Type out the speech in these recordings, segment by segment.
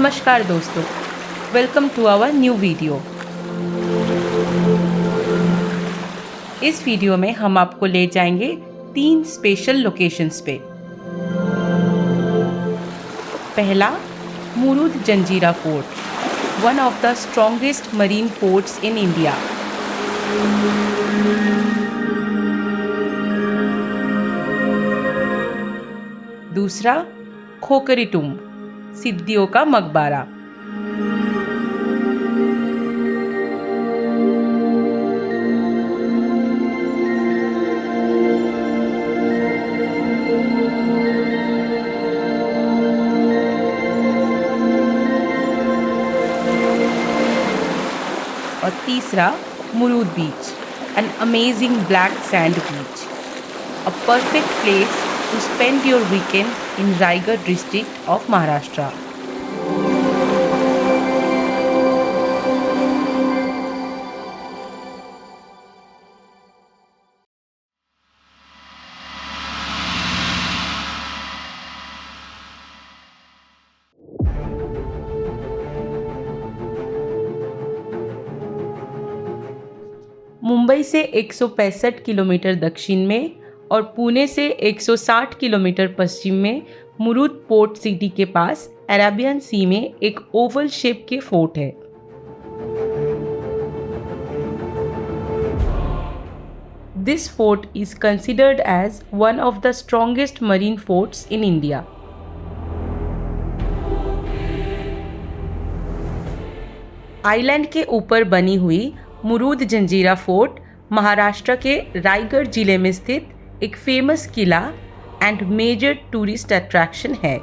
नमस्कार दोस्तों, welcome to our new video. इस वीडियो में हम आपको ले जाएंगे 3 स्पेशल लोकेशंस पे। पहला, Murud Janjira fort, one of the strongest marine forts in India. दूसरा, खोकरी टूम्ब, सिद्दियों का मकबरा। और तीसरा, मुरुद बीच, an amazing black sand beach, a perfect place to spend your weekend in Raigad district of Maharashtra. Mumbai से 165 किलोमीटर दक्षिण में और पुणे से 160 किलोमीटर पश्चिम में मुरुद पोर्ट सिटी के पास अरेबियन सी में एक ओवल शेप के फोर्ट है। This fort is considered as one of the strongest marine forts in India. Island के ऊपर बनी हुई मुरुद जंजीरा फोर्ट महाराष्ट्र के रायगढ़ जिले में स्थित एक फेमस किला एंड मेजर टूरिस्ट अट्रैक्शन है।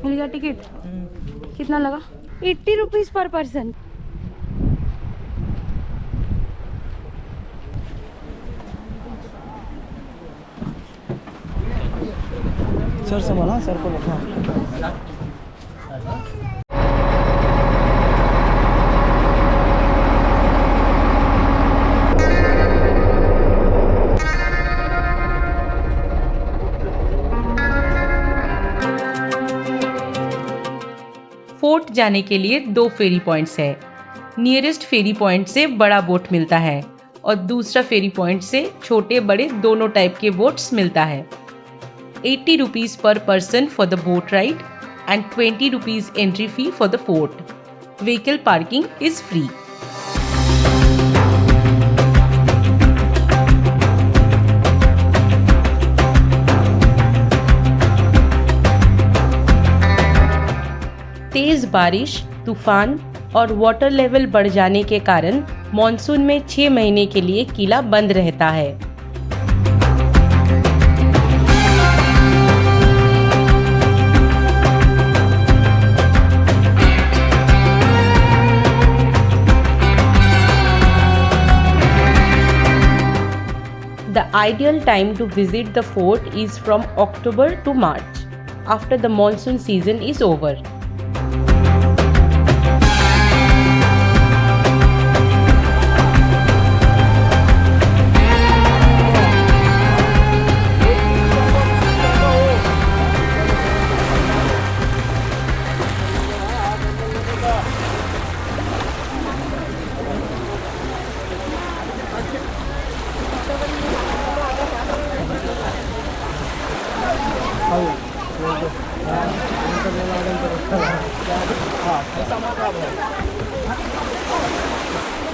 मिल गया टिकट। कितना लगा? 80 रुपीज़ पर पर्सन। सर से बोला, सर को बोला। फोर्ट जाने के लिए 2 फेरी पॉइंट्स है। नियरेस्ट फेरी पॉइंट से बड़ा बोट मिलता है और दूसरा फेरी पॉइंट से छोटे बड़े दोनों टाइप के बोट्स मिलता है। 80 rupees per person for the boat ride and 20 rupees entry fee for the fort. Vehicle parking is free. तेज बारिश, तूफान और वाटर लेवल बढ़ जाने के कारण मॉनसून में 6 महीने के लिए किला बंद रहता है। The ideal time to visit the fort is from October to March, after the monsoon season is over.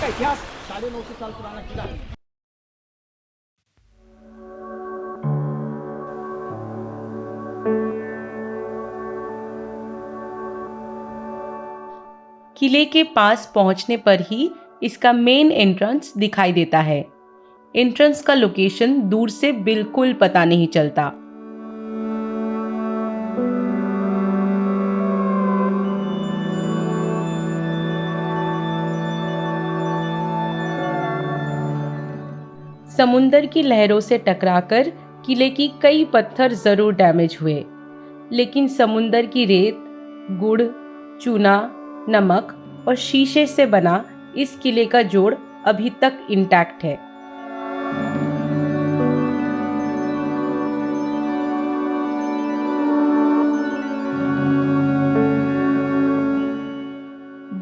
इतिहास 950 साल पुराना किला है। किले के पास पहुंचने पर ही इसका मेन एंट्रेंस दिखाई देता है। एंट्रेंस का लोकेशन दूर से बिल्कुल पता नहीं चलता। समुंदर की लहरों से टकराकर किले की कई पत्थर जरूर डैमेज हुए, लेकिन समुंदर की रेत, गुड़, चूना, नमक और शीशे से बना इस किले का जोड़ अभी तक इंटैक्ट है।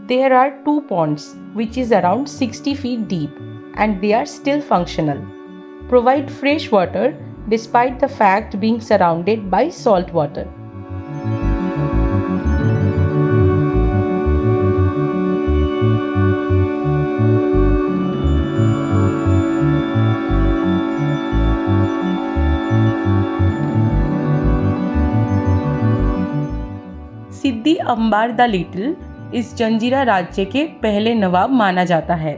There are 2 ponds which is around 60 feet deep and they are still functional. Provide fresh water despite the fact being surrounded by salt water. सिद्दी अंबार द लिटिल इस जंजीरा राज्य के पहले नवाब माना जाता है।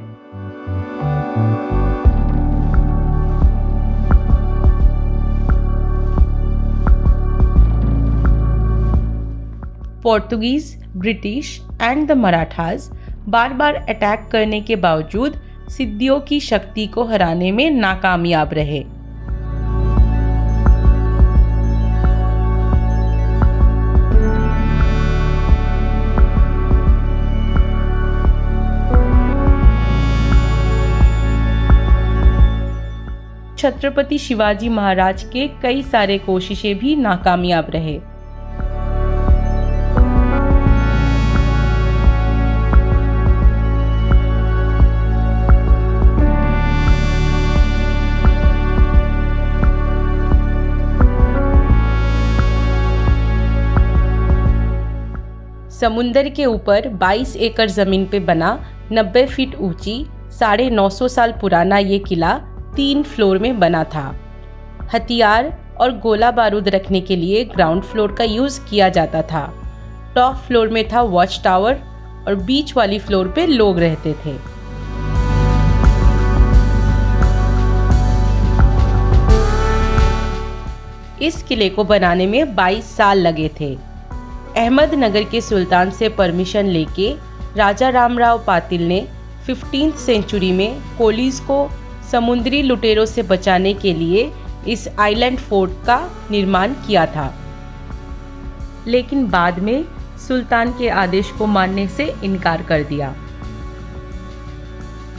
Portuguese, British and the Marathas bar bar attack करने के बावजूद सिद्दियों की शक्ति को हराने में नाकामयाब रहे। छत्रपति शिवाजी महाराज के कई सारे कोशिशें भी नाकामयाब रहे। समुंदर के ऊपर 22 एकड़ जमीन पे बना 90 फीट ऊंची 950 साल पुराना ये किला 3 फ्लोर में बना था। हथियार और गोला बारूद रखने के लिए ग्राउंड फ्लोर का यूज़ किया जाता था। टॉप फ्लोर में था वॉच टावर और बीच वाली फ्लोर पे लोग रहते थे। इस किले को बनाने में 22 साल लगे थे। अहमदनगर के सुल्तान से परमिशन लेके राजा रामराव पातिल ने 15th सेंचुरी में कोलीज को समुद्री लुटेरों से बचाने के लिए इस आइलैंड फोर्ट का निर्माण किया था, लेकिन बाद में सुल्तान के आदेश को मानने से इनकार कर दिया।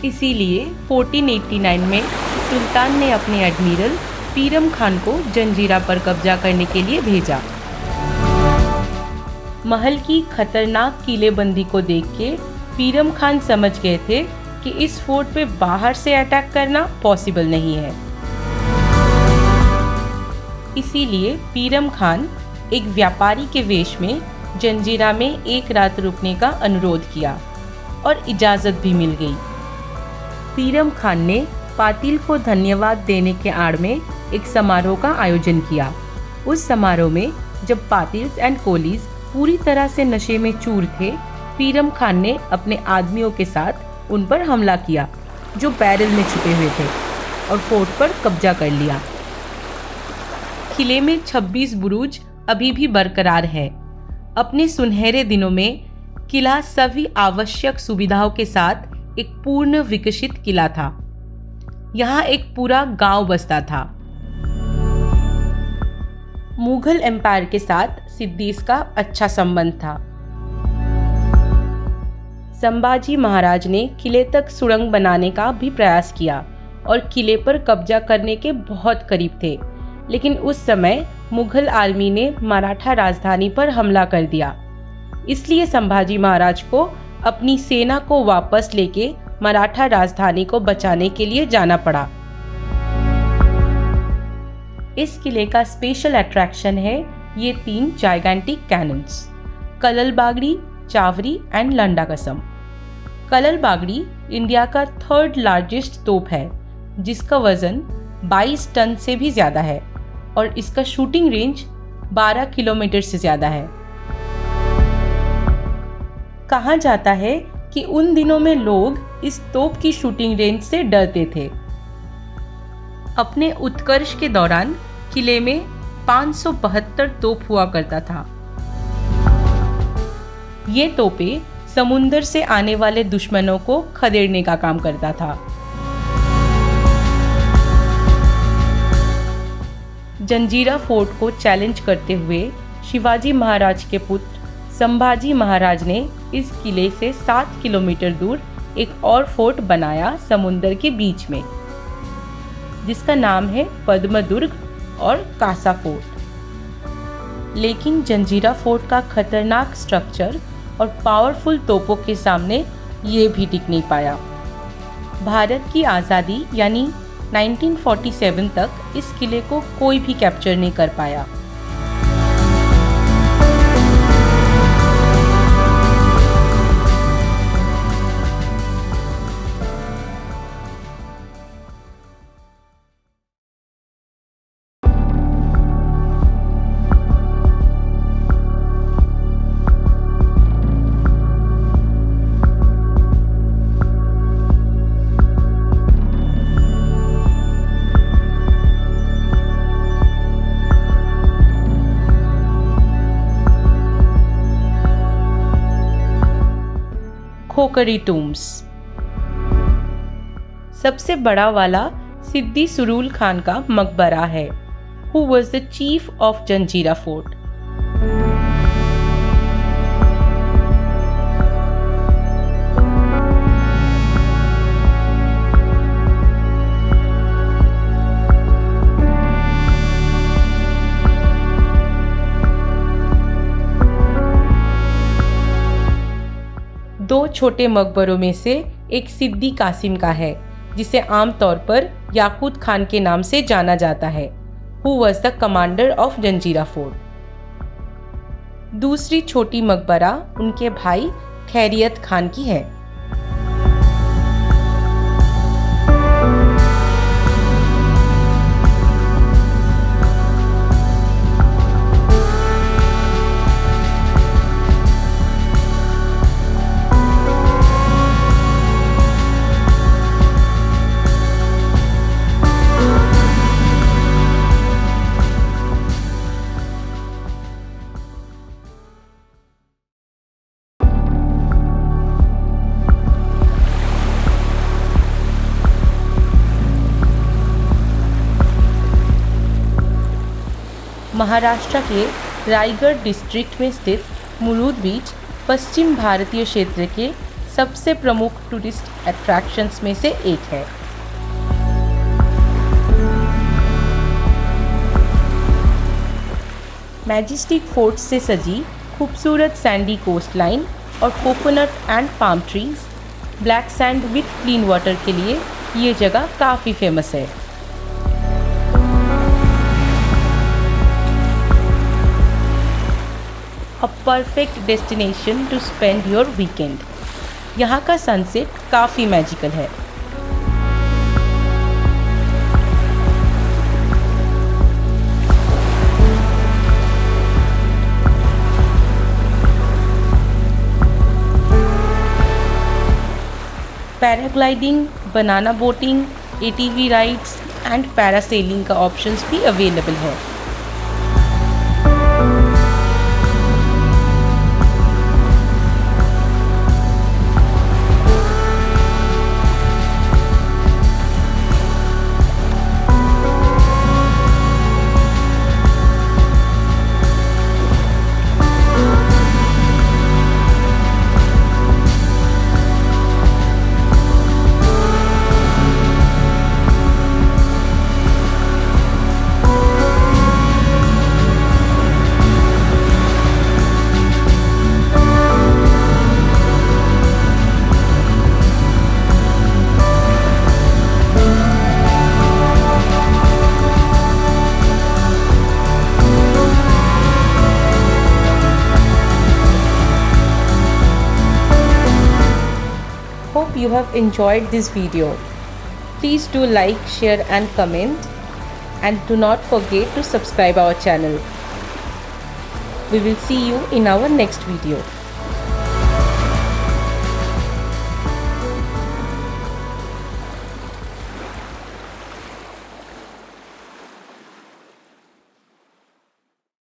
इसीलिए 1489 में सुल्तान ने अपने एडमिरल पीरम खान को जंजीरा पर कब्जा करने के लिए भेजा। महल की खतरनाक किलेबंदी को देख के पीरम खान समझ गए थे कि इस फोर्ट पे बाहर से अटैक करना पॉसिबल नहीं है। इसीलिए पीरम खान एक व्यापारी के वेश में जंजीरा में एक रात रुकने का अनुरोध किया और इजाज़त भी मिल गई। पीरम खान ने पातिल को धन्यवाद देने के आड़ में एक समारोह का आयोजन किया। उस समारोह में जब पातिल्स एंड कोलीज पूरी तरह से नशे में चूर थे, पीरम खान ने अपने आदमियों के साथ उन पर हमला किया जो बैरल में छुपे हुए थे और फोर्ट पर कब्जा कर लिया। किले में 26 बुरुज अभी भी बरकरार है। अपने सुनहरे दिनों में किला सभी आवश्यक सुविधाओं के साथ एक पूर्ण विकसित किला था। यहाँ एक पूरा गांव बसता था। मुगल एम्पायर के साथ सिद्दीस का अच्छा संबंध था। संभाजी महाराज ने किले तक सुरंग बनाने का भी प्रयास किया और किले पर कब्जा करने के बहुत करीब थे, लेकिन उस समय मुगल आर्मी ने मराठा राजधानी पर हमला कर दिया। इसलिए संभाजी महाराज को अपनी सेना को वापस लेके मराठा राजधानी को बचाने के लिए जाना पड़ा। इस किले का स्पेशल अट्रैक्शन है ये 3 gigantic cannons, Kalal Bangdi, Chavri and Landa Kasam. Kalal Bagri India का 3rd लार्जेस्ट तोप है, जिसका वजन 22 टन से भी ज़्यादा है और इसका शूटिंग रेंज 12 किलोमीटर से ज़्यादा है। कहा जाता है कि उन दिनों में लोग इस तोप की शूटिंग रेंज से डरते थे। अपने उत्कर्ष के दौरान किले में 572 तोप हुआ करता था। ये तोपें समुंदर से आने वाले दुश्मनों को खदेड़ने का काम करता था। जंजीरा फोर्ट को चैलेंज करते हुए शिवाजी महाराज के पुत्र संभाजी महाराज ने इस किले से 7 किलोमीटर दूर एक और फोर्ट बनाया समुंदर के बीच में, जिसका नाम है पद्मदुर्ग और कासा फोर्ट। लेकिन जंजीरा फोर्ट का खतरनाक स्ट्रक्चर और पावरफुल तोपों के सामने ये भी टिक नहीं पाया। भारत की आज़ादी यानी 1947 तक इस किले को कोई भी कैप्चर नहीं कर पाया। खोकरी टूम्स। सबसे बड़ा वाला सिद्दी सुरूल खान का मकबरा है, who was the chief of Janjira fort. दो छोटे मकबरों में से एक सिद्दी कासिम का है, जिसे आमतौर पर याकूत खान के नाम से जाना जाता है, who was the commander of Janjira fort. दूसरी छोटी मकबरा उनके भाई खैरियत खान की है। महाराष्ट्र के रायगढ़ डिस्ट्रिक्ट में स्थित मुरुड बीच पश्चिम भारतीय क्षेत्र के सबसे प्रमुख टूरिस्ट अट्रैक्शंस में से एक है। मैजेस्टिक फोर्ट से सजी खूबसूरत सैंडी कोस्ट लाइन और coconut and palm trees, black sand with clean water के लिए ये जगह काफ़ी फेमस है। A perfect destination to spend your weekend। यहाँ का सनसेट काफ़ी मैजिकल है। Paragliding, banana boating, ATV rides and parasailing का ऑप्शंस भी अवेलेबल है। Hope you have enjoyed this video. Please do like, share and comment, and do not forget to subscribe our channel. We will see you in our next video.